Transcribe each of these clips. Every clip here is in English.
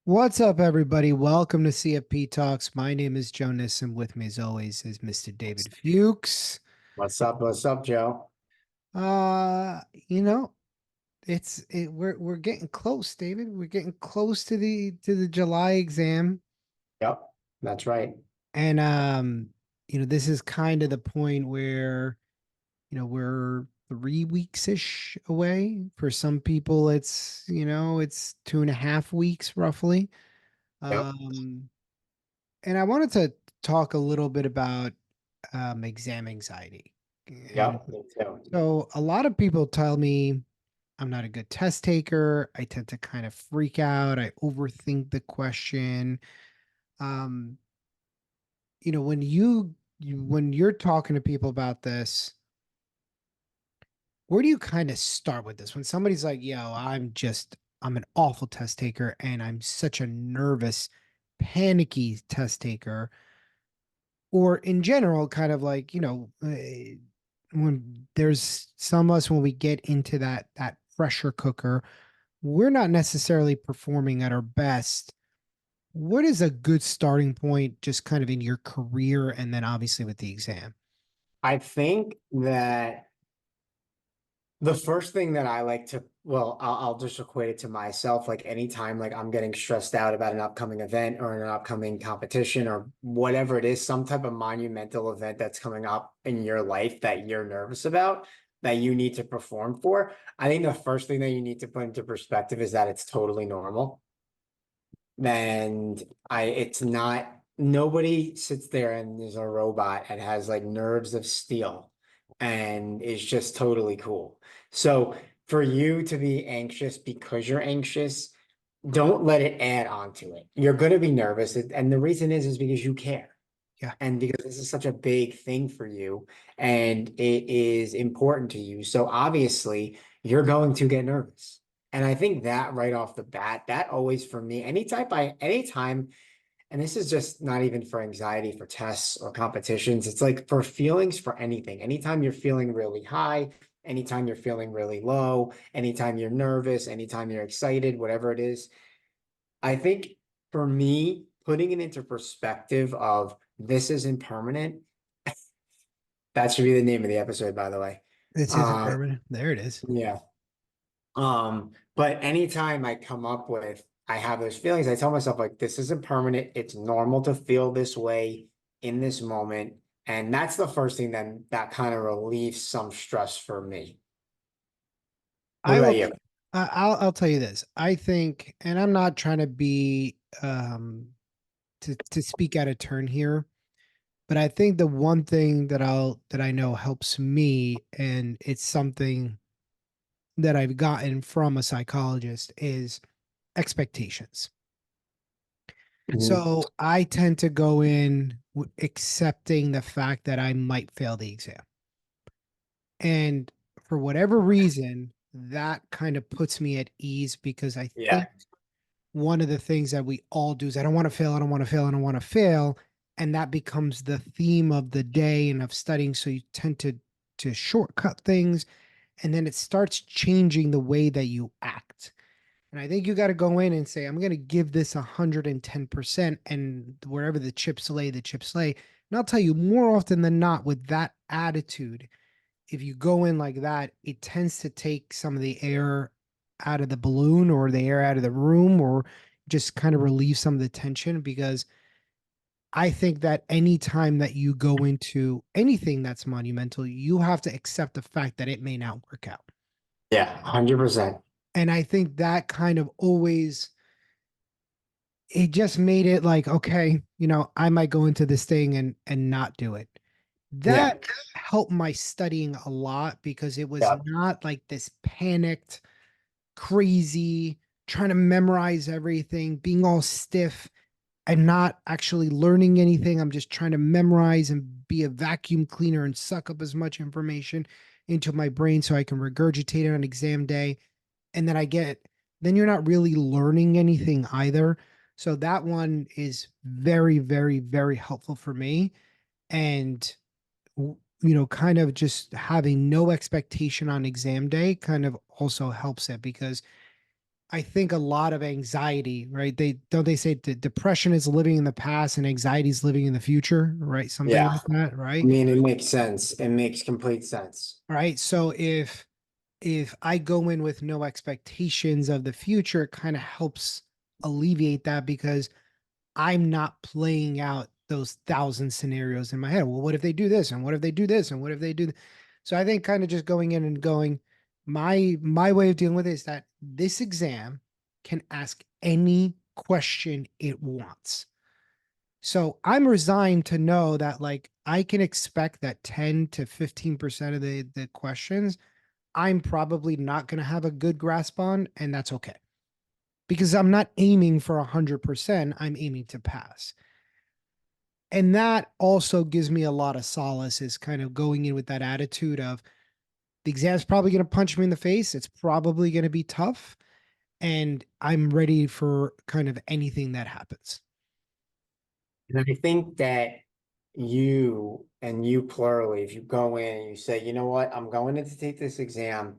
What's up, everybody? Welcome to CFP Talks. My name is Jonas, and with me, as always, is Mr. David Fuchs. What's up? What's up, Joe? Uh, you know, we're getting close, David. We're getting close to the July exam, Yep, that's right. and this is kind of the point where we're 3 weeks ish away. For some people, it's 2.5 weeks roughly. Yep, Um, and I wanted to talk a little bit about exam anxiety. And yep, me too. so a lot of people tell me I'm not a good test taker. I tend to kind of freak out. I overthink the question. Um, when when you're talking to people about this, where do you kind of start with this? When somebody's like, "Yo, I'm an awful test taker and I'm such a nervous, panicky test taker." Or in general, kind of like, when there's some of us, when we get into that pressure cooker, we're not necessarily performing at our best. What is a good starting point, just kind of in your career, and then obviously with the exam? I think that the first thing that I like to, I'll just equate it to myself. Like anytime, like I'm getting stressed out about an upcoming event or an upcoming competition or whatever it is, some type of monumental event that's coming up in your life that you're nervous about, that you need to perform for. I think the first thing that you need to put into perspective is that it's totally normal. And it's not, nobody sits there and is a robot and has like nerves of steel and is just totally cool. So for you to be anxious because you're anxious, don't let it add on to it. You're going to be nervous. And the reason is because you care. Yeah. And because this is such a big thing for you and it is important to you. So obviously you're going to get nervous. And I think that right off the bat, that always for me, anytime, and this is just not even for anxiety for tests or competitions, it's like for feelings for anything. Anytime you're feeling really high, anytime you're feeling really low, anytime you're nervous, anytime you're excited, whatever it is, I think for me, putting it into perspective of this isn't permanent, that should be the name of the episode, by the way. This isn't Uh, permanent. There it is. yeah. But anytime I come up with, I have those feelings, I tell myself like this isn't permanent. It's normal to feel this way in this moment. And that's the first thing then that kind of relieves some stress for me. What I about will. you? I'll tell you this. I think, and I'm not trying to be to speak out of turn here, but I think the one thing that I know helps me, and it's something that I've gotten from a psychologist, is expectations. Mhm. So I tend to go in accepting the fact that I might fail the exam. And for whatever reason, that kind of puts me at ease because I think Yeah. one of the things that we all do is I don't want to fail, I don't want to fail, I don't want to fail. And that becomes the theme of the day and of studying. So you tend to shortcut things, and then it starts changing the way that you act. And I think you got to go in and say, I'm going to give this 110%. And wherever the chips lay, the chips lay. And I'll tell you, more often than not, with that attitude, if you go in like that, it tends to take some of the air out of the balloon or the air out of the room, or just kind of relieve some of the tension. Because I think that anytime that you go into anything that's monumental, you have to accept the fact that it may not work out. Yeah. 100%. And I think that kind of always, it just made it like, okay, I might go into this thing and not do it. Yeah. That helped my studying a lot because it was Yeah. not like this panicked, crazy, trying to memorize everything, being all stiff and not actually learning anything. I'm just trying to memorize and be a vacuum cleaner and suck up as much information into my brain so I can regurgitate it on exam day. And then you're not really learning anything either. So that one is very, very, very helpful for me. And kind of just having no expectation on exam day kind of also helps it because I think a lot of anxiety, right? They say depression is living in the past and anxiety is living in the future, right? Something Yeah. like that, I right? mean, it makes sense. It makes complete sense. Right. So if I go in with no expectations of the future, it kind of helps alleviate that because I'm not playing out those thousand scenarios in my head. Well, what if they do this? And what if they do this? And what if they do? So I think kind of just going in and going, my way of dealing with it is that this exam can ask any question it wants. So I'm resigned to know that like I can expect that 10 to 15% of the questions I'm probably not going to have a good grasp on, and that's okay because I'm not aiming for 100%. I'm aiming to pass. And that also gives me a lot of solace is kind of going in with that attitude of the exam's probably going to punch me in the face. It's probably going to be tough. And I'm ready for kind of anything that happens. And I think that you and you plurally, if you go in and you say, you know what, I'm going in to take this exam.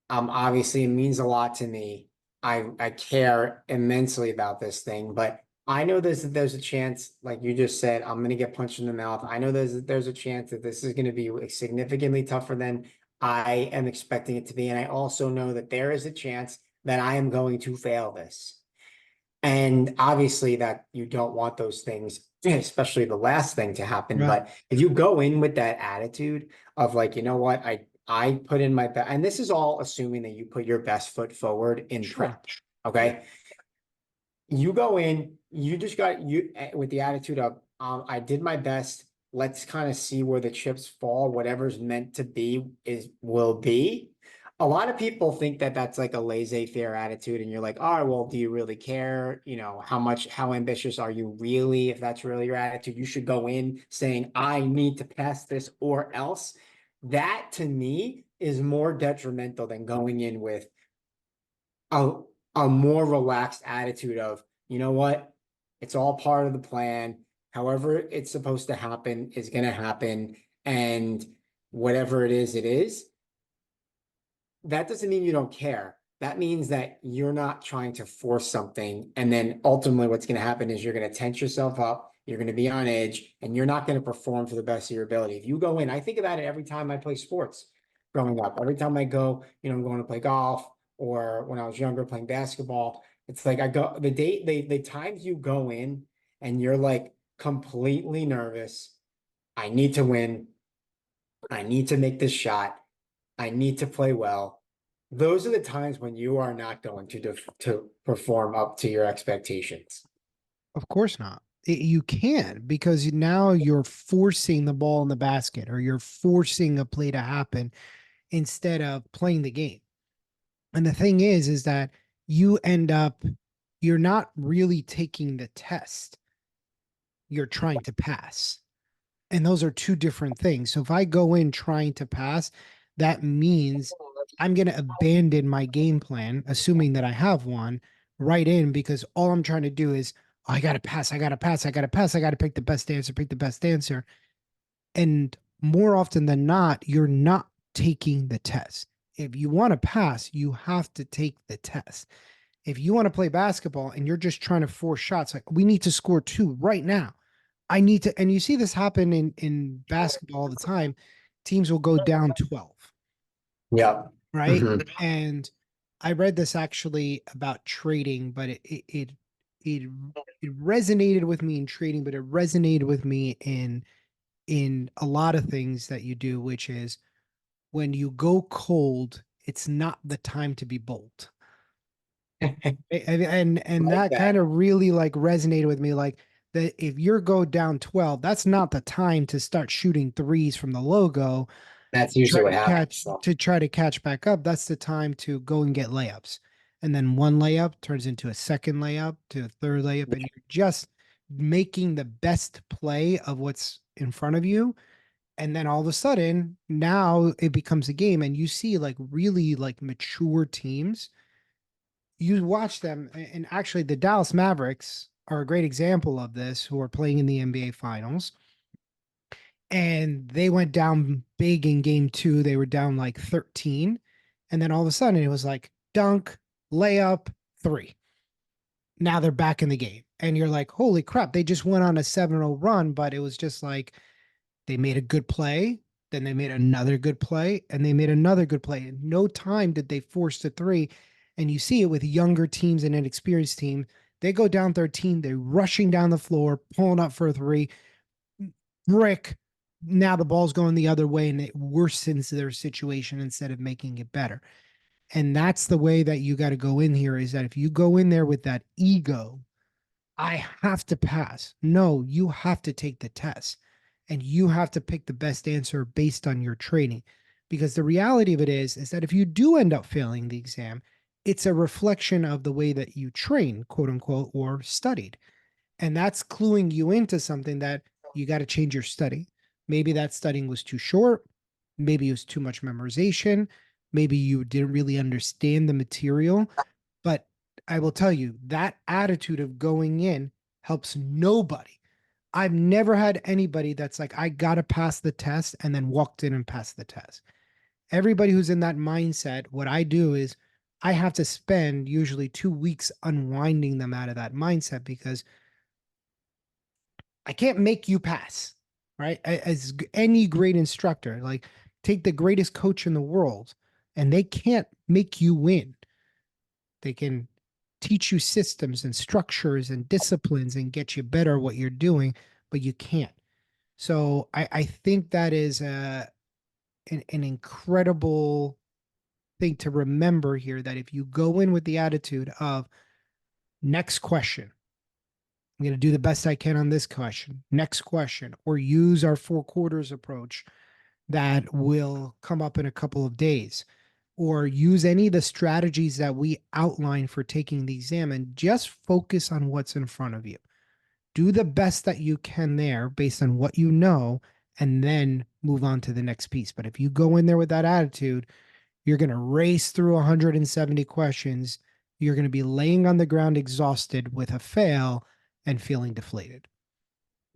Obviously it means a lot to me. I care immensely about this thing, but I know there's a chance, like you just said, I'm gonna get punched in the mouth. I know there's a chance that this is gonna be significantly tougher than I am expecting it to be. And I also know that there is a chance that I am going to fail this. And obviously that you don't want those things, especially the last thing to happen. Right. But if you go in with that attitude of like, you know what, I put in my best, and this is all assuming that you put your best foot forward in Sure. prep. Okay. You go in, you just got you with the attitude of, I did my best. Let's kind of see where the chips fall. Whatever's meant to be is will be. A lot of people think that that's like a laissez-faire attitude, and you're like, all right, well, do you really care? You know, how ambitious are you really? If that's really your attitude, you should go in saying, I need to pass this or else. That to me is more detrimental than going in with a a more relaxed attitude of, you know what, it's all part of the plan. However, it's supposed to happen is going to happen, and whatever it is, it is. That doesn't mean you don't care. That means that you're not trying to force something. And then ultimately, what's going to happen is you're going to tense yourself up, you're going to be on edge, and you're not going to perform to the best of your ability. If you go in, I think about it every time I play sports growing up. Every time I go, I'm going to play golf, or when I was younger playing basketball. It's like I go the times you go in and you're like completely nervous. I need to win. I need to make this shot. I need to play well. Those are the times when you are not going to perform up to your expectations. Of course not. You can because now you're forcing the ball in the basket or you're forcing a play to happen instead of playing the game. And the thing is that you end up, you're not really taking the test, you're trying to pass. And those are two different things. So if I go in trying to pass, that means I'm going to abandon my game plan, assuming that I have one, right in because all I'm trying to do is, oh, I got to pass, I got to pass, I got to pass, I got to pick the best answer. And more often than not, you're not taking the test. If you want to pass, you have to take the test. If you want to play basketball and you're just trying to force shots, like we need to score two right now. I need to, and you see this happen in basketball all the time. Teams will go down 12, Yep. right? Hmm. And I read this actually about trading, but it it resonated with me in trading, but it resonated with me in a lot of things that you do, which is when you go cold, it's not the time to be bold. And Like that kind that. of really like resonated with me like that if you're go down 12 that's not the time to start shooting threes from the logo That's to try usually what to happens. catch So. to try to catch back up. That's the time to go and get layups, and then one layup turns into a second layup to a third layup and you're just making the best play of what's in front of you. And then all of a sudden now it becomes a game and you see like really like mature teams. You watch them, and actually, the Dallas Mavericks are a great example of this, who are playing in the NBA Finals. And they went down big in game two. They were down like 13. And then all of a sudden, it was like dunk, layup, three. Now they're back in the game. And you're like, holy crap, they just went on a 7-0 run, but it was just like they made a good play, then they made another good play, and they made another good play. In no time did they force the three. And you see it with younger teams and inexperienced teams. They go down 13, they're rushing down the floor, pulling up for a three, brick. Now the ball's going the other way and it worsens their situation instead of making it better. And that's the way that you got to go in here is that if you go in there with that ego, I have to pass. No, you have to take the test and you have to pick the best answer based on your training. Because the reality of it is that if you do end up failing the exam, it's a reflection of the way that you train, quote unquote, or studied. And that's cluing you into something that you got to change your study. Maybe that studying was too short. Maybe it was too much memorization. Maybe you didn't really understand the material. But I will tell you that attitude of going in helps nobody. I've never had anybody that's like, I got to pass the test and then walked in and passed the test. Everybody who's in that mindset, what I do is I have to spend usually 2 weeks unwinding them out of that mindset because I can't make you pass, right? As any great instructor, like take the greatest coach in the world and they can't make you win. They can teach you systems and structures and disciplines and get you better at what you're doing, but you can't. So I think that is an incredible thing to remember here that if you go in with the attitude of next question, I'm going to do the best I can on this question. Next question, or use our 4 quarters approach that will come up in a couple of days, or use any of the strategies that we outline for taking the exam and just focus on what's in front of you. Do the best that you can there based on what you know, and then move on to the next piece. But if you go in there with that attitude, you're going to race through 170 questions. You're going to be laying on the ground exhausted with a fail and feeling deflated.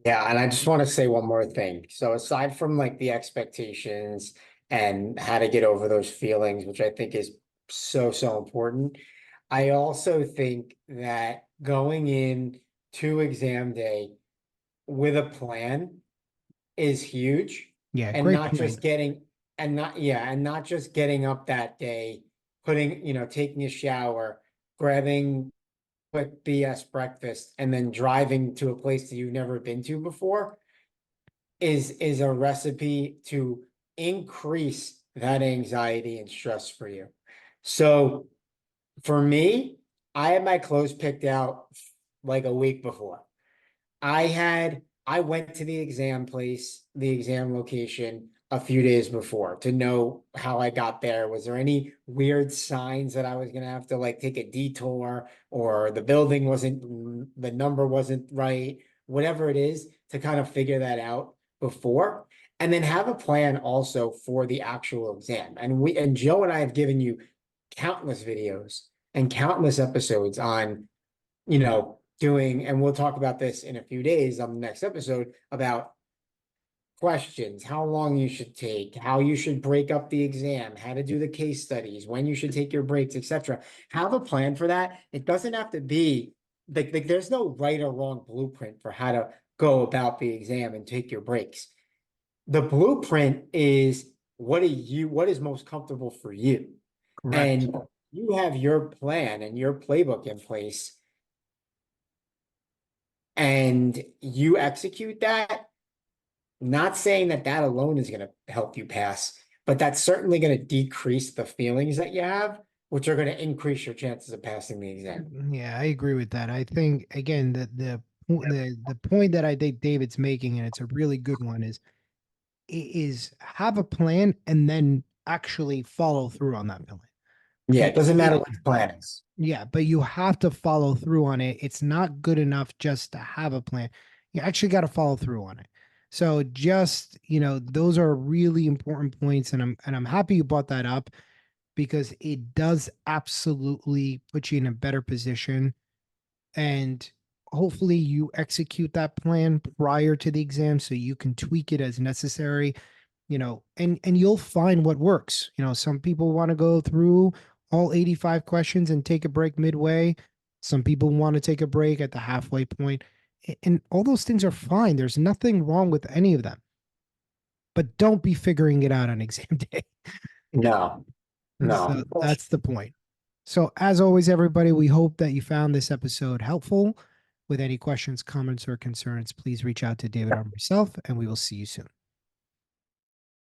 Yeah, and I just want to say one more thing. So aside from like the expectations and how to get over those feelings, which I think is so, so important, I also think that going in to exam day with a plan is huge Yeah, and great not point. just getting and not yeah, and not just getting up that day, putting, taking a shower, grabbing quick BS breakfast and then driving to a place that you've never been to before is a recipe to increase that anxiety and stress for you. So for me, I had my clothes picked out like a week before. I went to the exam place, the exam location a few days before to know how I got there. Was there any weird signs that I was gonna have to like take a detour or the building wasn't, the number wasn't right, whatever it is, to kind of figure that out before. And then have a plan also for the actual exam. And Joe and I have given you countless videos and countless episodes on doing, and we'll talk about this in a few days on the next episode about questions, how long you should take, how you should break up the exam, how to do the case studies, when you should take your breaks, etc. Have a plan for that. It doesn't have to be like there's no right or wrong blueprint for how to go about the exam and take your breaks. The blueprint is what is most comfortable for you. Correct. And you have your plan and your playbook in place and you execute that, not saying that that alone is going to help you pass, but that's certainly going to decrease the feelings that you have, which are going to increase your chances of passing the exam. Yeah, I agree with that. I think again the point that I think David's making, and it's a really good one, is have a plan and then actually follow through on that plan. Yeah, You it doesn't matter can't, what the plan is. yeah, but you have to follow through on it. It's not good enough just to have a plan. You actually got to follow through on it. So just, those are really important points, and I'm happy you brought that up because it does absolutely put you in a better position, and hopefully you execute that plan prior to the exam so you can tweak it as necessary, and you'll find what works. Some people want to go through all 85 questions and take a break midway. Some people want to take a break at the halfway point, and all those things are fine. There's nothing wrong with any of them, but don't be figuring it out on exam day. No, So no. that's the point. So, as always, everybody, we hope that you found this episode helpful. With any questions, comments, or concerns, please reach out to David or myself, and we will see you soon.